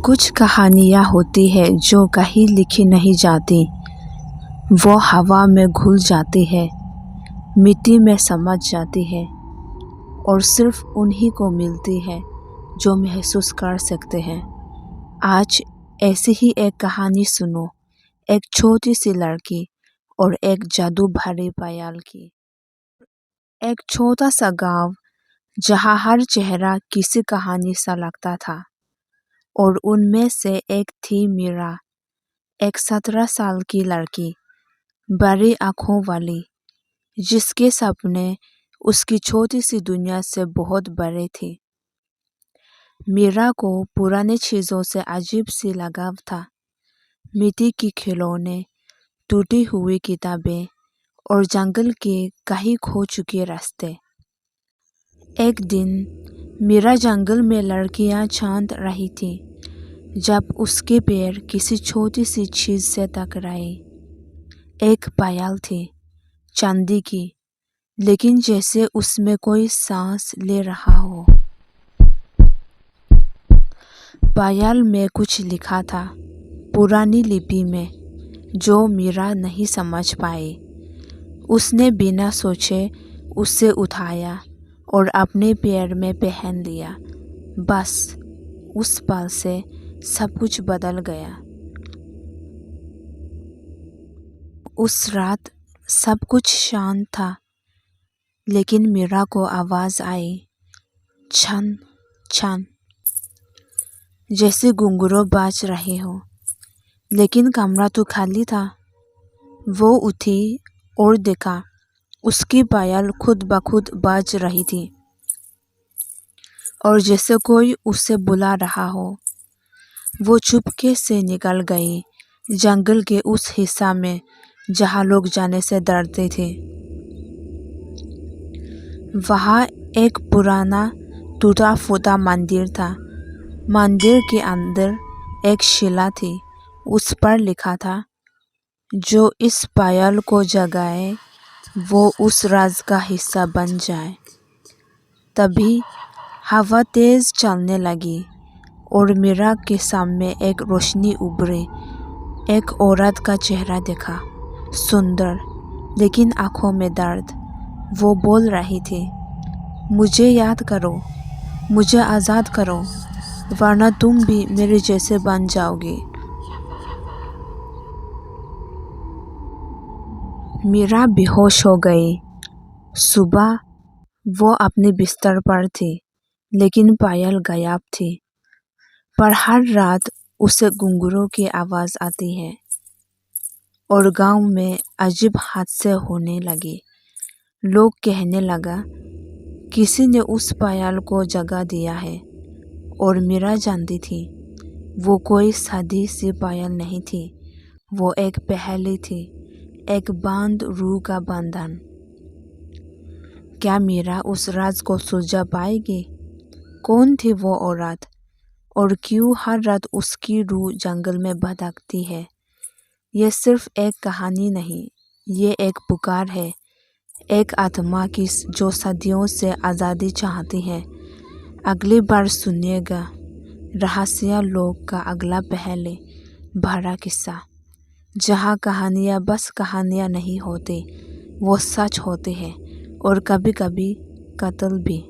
कुछ कहानियाँ होती हैं जो कहीं लिखी नहीं जाती, वो हवा में घुल जाती है, मिट्टी में समझ जाती है और सिर्फ उन्हीं को मिलती है जो महसूस कर सकते हैं। आज ऐसी ही एक कहानी सुनो, एक छोटी सी लड़की और एक जादू भरे पायल की। एक छोटा सा गांव जहां हर चेहरा किसी कहानी सा लगता था, और उनमें से एक थी मीरा, एक 17 साल की लड़की, बड़ी आंखों वाली, जिसके सपने उसकी छोटी सी दुनिया से बहुत बड़े थे। मीरा को पुरानी चीज़ों से अजीब सी लगाव था, मिट्टी के खिलौने, टूटी हुई किताबें और जंगल के कहीं खो चुके रास्ते। एक दिन मीरा जंगल में लड़कियां छान रही थी जब उसके पैर किसी छोटी सी चीज से टकराए। एक पायल थी, चांदी की, लेकिन जैसे उसमें कोई सांस ले रहा हो। पायल में कुछ लिखा था, पुरानी लिपि में, जो मीरा नहीं समझ पाई। उसने बिना सोचे उसे उठाया और अपने पैर में पहन लिया। बस उस पल से सब कुछ बदल गया। उस रात सब कुछ शांत था, लेकिन मीरा को आवाज आई, छन छन, जैसे घुंघरू बाज रहे हो। लेकिन कमरा तो खाली था। वो उठी और देखा, उसकी पायल खुद ब खुद बाज रही थी, और जैसे कोई उसे बुला रहा हो। वो चुपके से निकल गई, जंगल के उस हिस्सा में जहाँ लोग जाने से डरते थे। वहाँ एक पुराना टूटा फूटा मंदिर था। मंदिर के अंदर एक शिला थी, उस पर लिखा था, जो इस पायल को जगाए वो उस राज का हिस्सा बन जाए। तभी हवा तेज चलने लगी और मीरा के सामने एक रोशनी उभरी। एक औरत का चेहरा देखा, सुंदर लेकिन आंखों में दर्द। वो बोल रही थी, मुझे याद करो, मुझे आज़ाद करो, वरना तुम भी मेरे जैसे बन जाओगी। मीरा बेहोश हो गई। सुबह वो अपने बिस्तर पर थी, लेकिन पायल गायब थी। पर हर रात उसे घुंघरू की आवाज़ आती है, और गांव में अजीब हादसे होने लगे। लोग कहने लगा, किसी ने उस पायल को जगा दिया है। और मीरा जानती थी, वो कोई सादी सी पायल नहीं थी, वो एक पहेली थी, एक बांध रूह का बंधन। क्या मीरा उस राज को सुलझा पाएगी? कौन थी वो औरत, और क्यों हर रात उसकी रूह जंगल में भटकती है? ये सिर्फ एक कहानी नहीं, ये एक पुकार है, एक आत्मा की जो सदियों से आज़ादी चाहती है। अगली बार सुनिएगा रहस्य लोक का अगला पहले भरा किस्सा, जहाँ कहानियाँ बस कहानियाँ नहीं होती, वो सच होते हैं, और कभी कभी कत्ल भी।